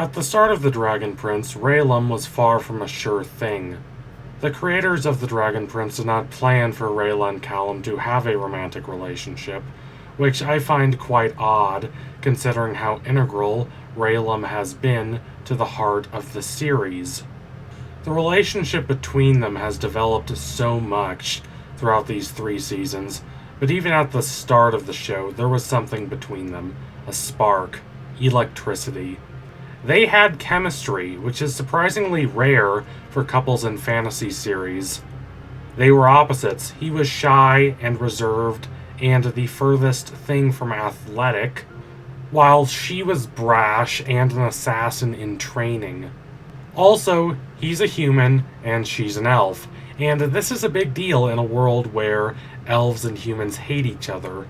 At the start of The Dragon Prince, Rayllum was far from a sure thing. The creators of The Dragon Prince did not plan for Rayla and Callum to have a romantic relationship, which I find quite odd considering how integral Rayllum has been to the heart of the series. The relationship between them has developed so much throughout these 3 seasons, but even at the start of the show, there was something between them, a spark, electricity. They had chemistry, which is surprisingly rare for couples in fantasy series. They were opposites. He was shy and reserved and the furthest thing from athletic, while she was brash and an assassin in training. Also, he's a human and she's an elf, and this is a big deal in a world where elves and humans hate each other.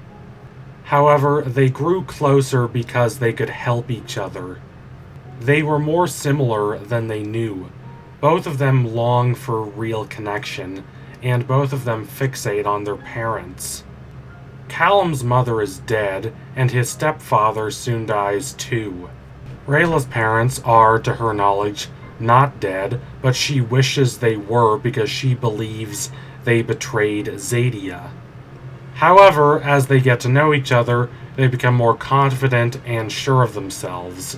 However, they grew closer because they could help each other. They were more similar than they knew. Both of them long for real connection, and both of them fixate on their parents. Callum's mother is dead, and his stepfather soon dies too. Rayla's parents are, to her knowledge, not dead, but she wishes they were because she believes they betrayed Xadia. However, as they get to know each other, they become more confident and sure of themselves.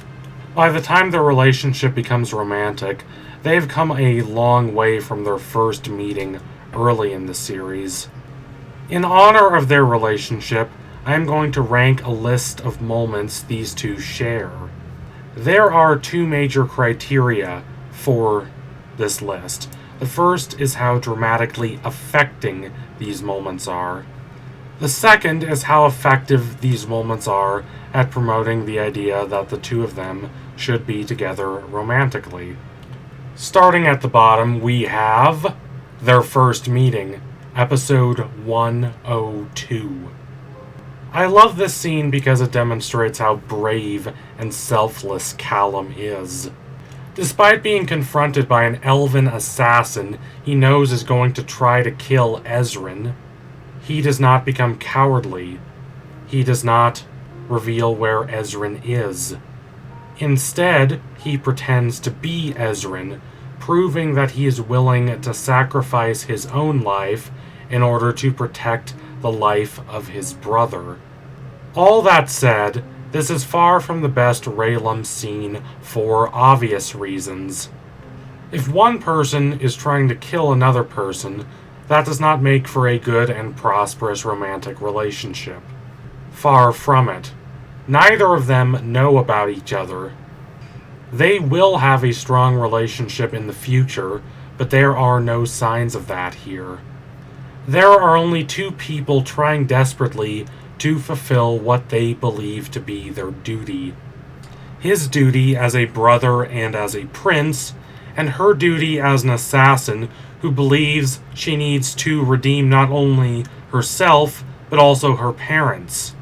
By the time their relationship becomes romantic, they've come a long way from their first meeting early in the series. In honor of their relationship, I am going to rank a list of moments these two share. There are 2 major criteria for this list. The first is how dramatically affecting these moments are. The second is how effective these moments are at promoting the idea that the 2 of them should be together romantically. Starting at the bottom, we have their first meeting, episode 102. I love this scene because it demonstrates how brave and selfless Callum is. Despite being confronted by an elven assassin he knows is going to try to kill Ezran, he does not become cowardly. He does not reveal where Ezran is. Instead, he pretends to be Ezran, proving that he is willing to sacrifice his own life in order to protect the life of his brother. All that said, this is far from the best Rayllum scene for obvious reasons. If one person is trying to kill another person, that does not make for a good and prosperous romantic relationship. Far from it. Neither of them know about each other. They will have a strong relationship in the future, but there are no signs of that here. There are only 2 people trying desperately to fulfill what they believe to be their duty. His duty as a brother and as a prince, and her duty as an assassin who believes she needs to redeem not only herself, but also her parents.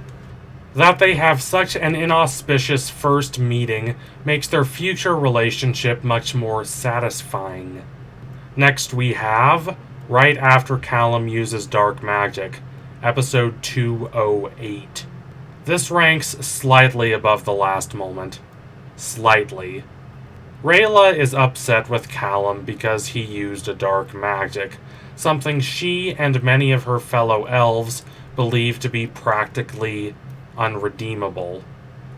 That they have such an inauspicious first meeting makes their future relationship much more satisfying. Next we have, right after Callum uses dark magic, episode 208. This ranks slightly above the last moment. Slightly. Raela is upset with Callum because he used a dark magic, something she and many of her fellow elves believe to be practically unredeemable.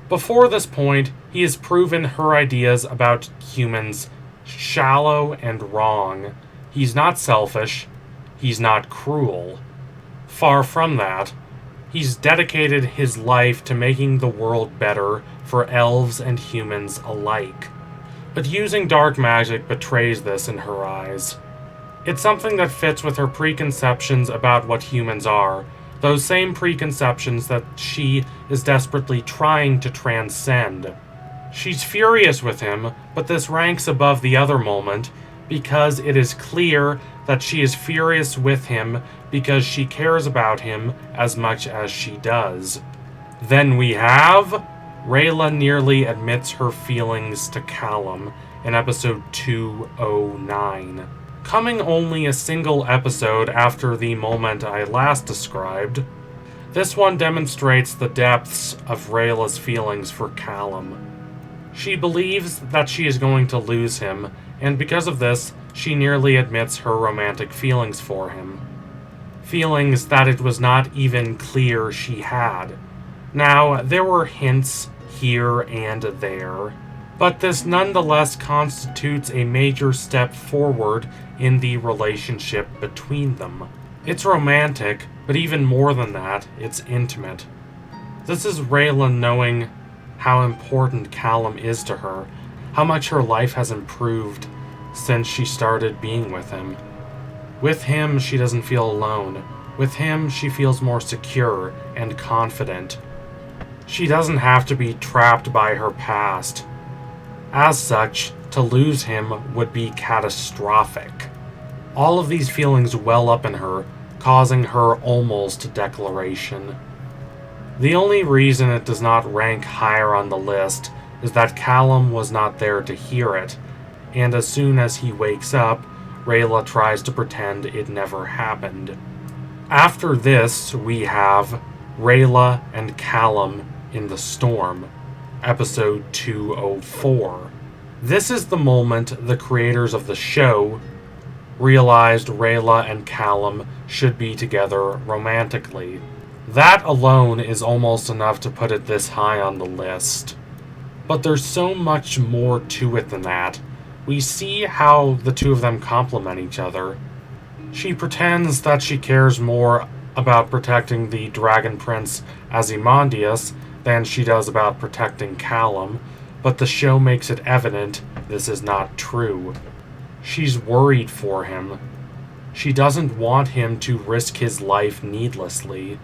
Before this point, he has proven her ideas about humans shallow and wrong. He's not selfish. He's not cruel. Far from that. He's dedicated his life to making the world better for elves and humans alike. But using dark magic betrays this in her eyes. It's something that fits with her preconceptions about what humans are, those same preconceptions that she is desperately trying to transcend. She's furious with him, but this ranks above the other moment because it is clear that she is furious with him because she cares about him as much as she does. Then we have Raela nearly admits her feelings to Callum in episode 209. Coming only a single episode after the moment I last described, this one demonstrates the depths of Raela's feelings for Callum. She believes that she is going to lose him, and because of this, she nearly admits her romantic feelings for him. Feelings that it was not even clear she had. Now, there were hints here and there, but this nonetheless constitutes a major step forward in the relationship between them. It's romantic, but even more than that, it's intimate. This is Rayla knowing how important Callum is to her, how much her life has improved since she started being with him. With him, she doesn't feel alone. With him, she feels more secure and confident. She doesn't have to be trapped by her past. As such, to lose him would be catastrophic. All of these feelings well up in her, causing her almost declaration. The only reason it does not rank higher on the list is that Callum was not there to hear it, and as soon as he wakes up, Rayla tries to pretend it never happened. After this, we have Rayla and Callum in the Storm, episode 204. This is the moment the creators of the show realized Rayla and Callum should be together romantically. That alone is almost enough to put it this high on the list. But there's so much more to it than that. We see how the two of them complement each other. She pretends that she cares more about protecting the Dragon Prince Ozymandias than she does about protecting Callum, but the show makes it evident this is not true. She's worried for him. She doesn't want him to risk his life needlessly,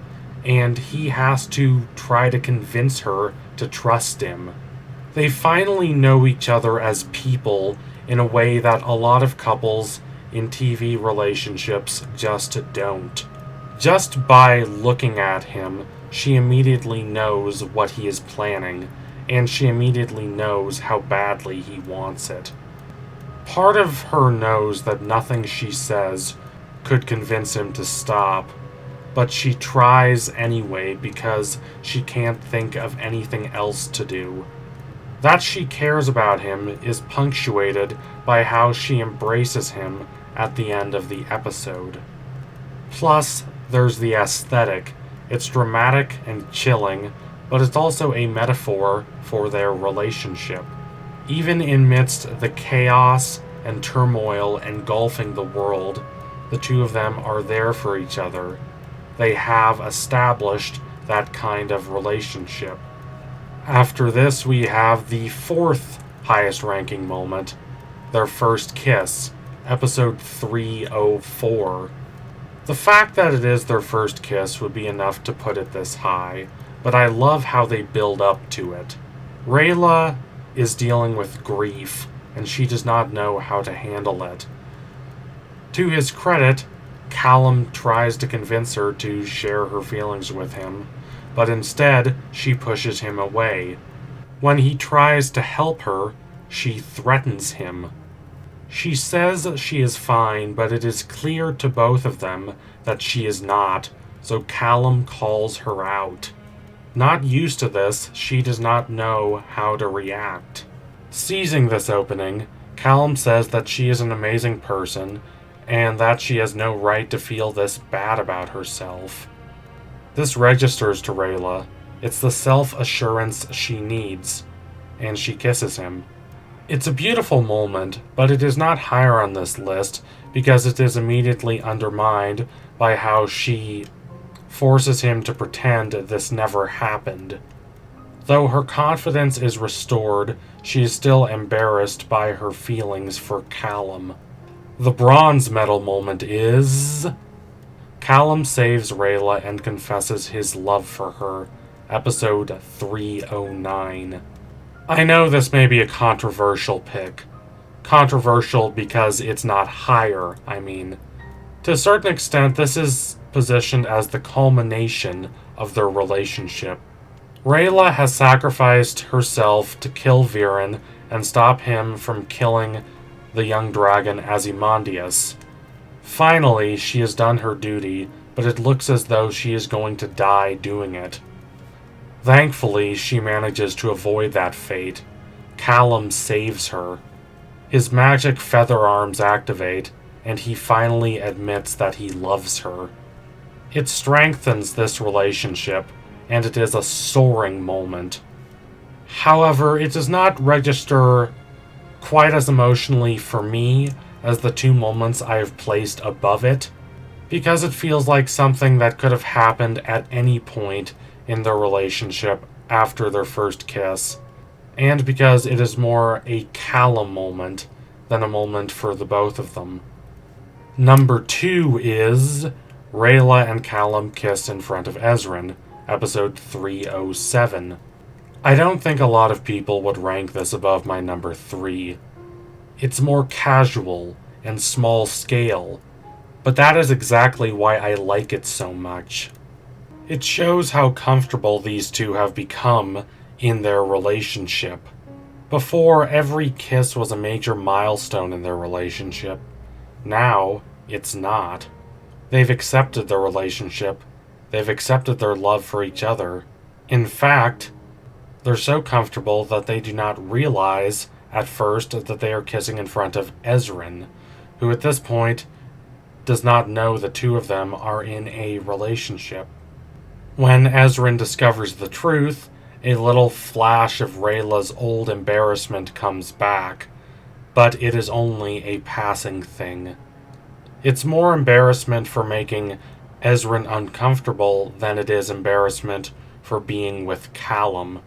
and he has to try to convince her to trust him. They finally know each other as people in a way that a lot of couples in TV relationships just don't. Just by looking at him, she immediately knows what he is planning, and she immediately knows how badly he wants it. Part of her knows that nothing she says could convince him to stop, but she tries anyway because she can't think of anything else to do. That she cares about him is punctuated by how she embraces him at the end of the episode. Plus, there's the aesthetic. It's dramatic and chilling, but it's also a metaphor for their relationship. Even amidst the chaos and turmoil engulfing the world, the two of them are there for each other. They have established that kind of relationship. After this, we have the fourth highest ranking moment, their first kiss, episode 304. The fact that it is their first kiss would be enough to put it this high, but I love how they build up to it. Rayla is dealing with grief, and she does not know how to handle it. To his credit, Callum tries to convince her to share her feelings with him, but instead she pushes him away. When he tries to help her, she threatens him. She says she is fine, but it is clear to both of them that she is not, so Callum calls her out. Not used to this, she does not know how to react. Seizing this opening, Callum says that she is an amazing person, and that she has no right to feel this bad about herself. This registers to Raela. It's the self-assurance she needs, and she kisses him. It's a beautiful moment, but it is not higher on this list because it is immediately undermined by how she forces him to pretend this never happened. Though her confidence is restored, she is still embarrassed by her feelings for Callum. The bronze medal moment is... Callum saves Raela and confesses his love for her, episode 309. I know this may be a controversial pick. Controversial because it's not higher, I mean. To a certain extent, this is positioned as the culmination of their relationship. Raela has sacrificed herself to kill Viren and stop him from killing the young dragon Ozymandias. Finally, she has done her duty, but it looks as though she is going to die doing it. Thankfully, she manages to avoid that fate. Callum saves her. His magic feather arms activate, and he finally admits that he loves her. It strengthens this relationship, and it is a soaring moment. However, it does not register quite as emotionally for me as the two moments I have placed above it, because it feels like something that could have happened at any point in their relationship after their first kiss, and because it is more a Callum moment than a moment for the both of them. Number 2 is Rayla and Callum kiss in front of Ezrin, episode 307. I don't think a lot of people would rank this above my number 3. It's more casual and small scale, but that is exactly why I like it so much. It shows how comfortable these two have become in their relationship. Before, every kiss was a major milestone in their relationship. Now, it's not. They've accepted their relationship. They've accepted their love for each other. In fact, they're so comfortable that they do not realize at first that they are kissing in front of Ezrin, who at this point does not know the two of them are in a relationship. When Ezrin discovers the truth, a little flash of Rayla's old embarrassment comes back, but it is only a passing thing. It's more embarrassment for making Ezrin uncomfortable than it is embarrassment for being with Callum.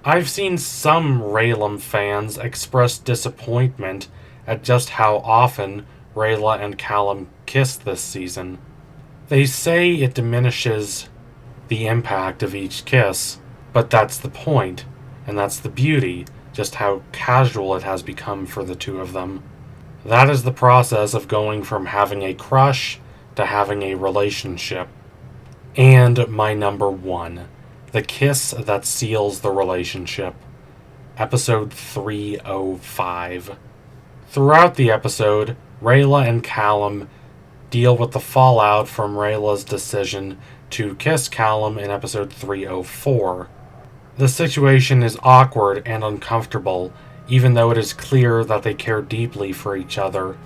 I've seen some Rayllum fans express disappointment at just how often Rayla and Callum kiss this season. They say it diminishes the impact of each kiss, but that's the point, and that's the beauty, just how casual it has become for the two of them. That is the process of going from having a crush to having a relationship. And my number 1, the kiss that seals the relationship. Episode 305. Throughout the episode, Rayla and Callum deal with the fallout from Rayla's decision to kiss Callum in episode 304. The situation is awkward and uncomfortable, even though it is clear that they care deeply for each other.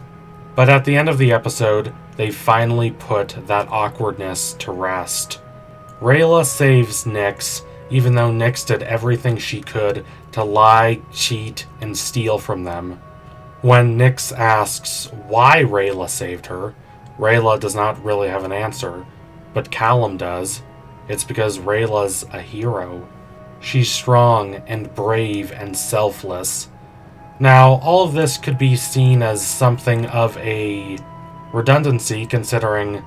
But at the end of the episode, they finally put that awkwardness to rest. Raela saves Nyx, even though Nyx did everything she could to lie, cheat, and steal from them. When Nyx asks why Raela saved her, Raela does not really have an answer, but Callum does. It's because Rayla's a hero. She's strong and brave and selfless. Now, all of this could be seen as something of a redundancy, considering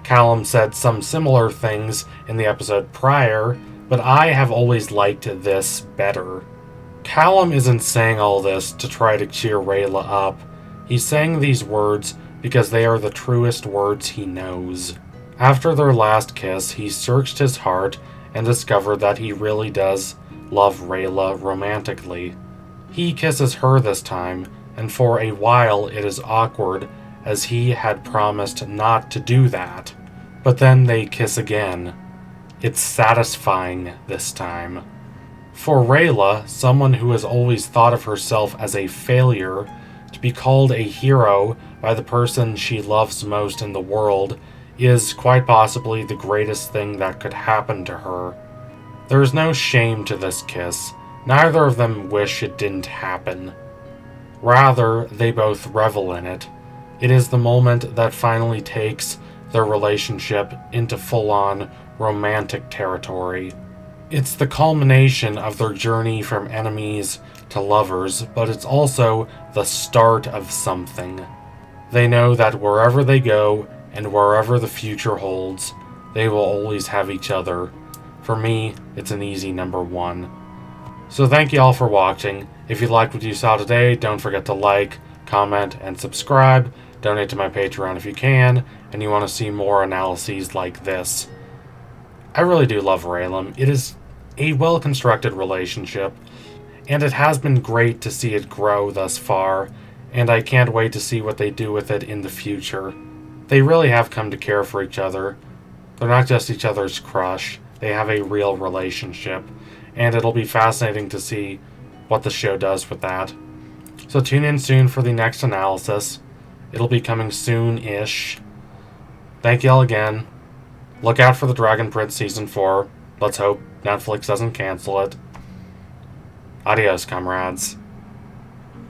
Callum said some similar things in the episode prior, but I have always liked this better. Callum isn't saying all this to try to cheer Raela up. He's saying these words because they are the truest words he knows. After their last kiss, he searched his heart and discovered that he really does love Raela romantically. He kisses her this time, and for a while it is awkward, as he had promised not to do that. But then they kiss again. It's satisfying this time. For Raela, someone who has always thought of herself as a failure, to be called a hero by the person she loves most in the world is quite possibly the greatest thing that could happen to her. There is no shame to this kiss. Neither of them wish it didn't happen. Rather, they both revel in it. It is the moment that finally takes their relationship into full-on romantic territory. It's the culmination of their journey from enemies to lovers, but it's also the start of something. They know that wherever they go and wherever the future holds, they will always have each other. For me, it's an easy number 1. So thank you all for watching. If you liked what you saw today, don't forget to like, comment, and subscribe. Donate to my Patreon if you can, and you want to see more analyses like this. I really do love Rayllum. It is a well-constructed relationship, and it has been great to see it grow thus far, and I can't wait to see what they do with it in the future. They really have come to care for each other. They're not just each other's crush. They have a real relationship, and it'll be fascinating to see what the show does with that. So tune in soon for the next analysis. It'll be coming soon-ish. Thank y'all again. Look out for the Dragon Prince Season 4. Let's hope Netflix doesn't cancel it. Adios, comrades.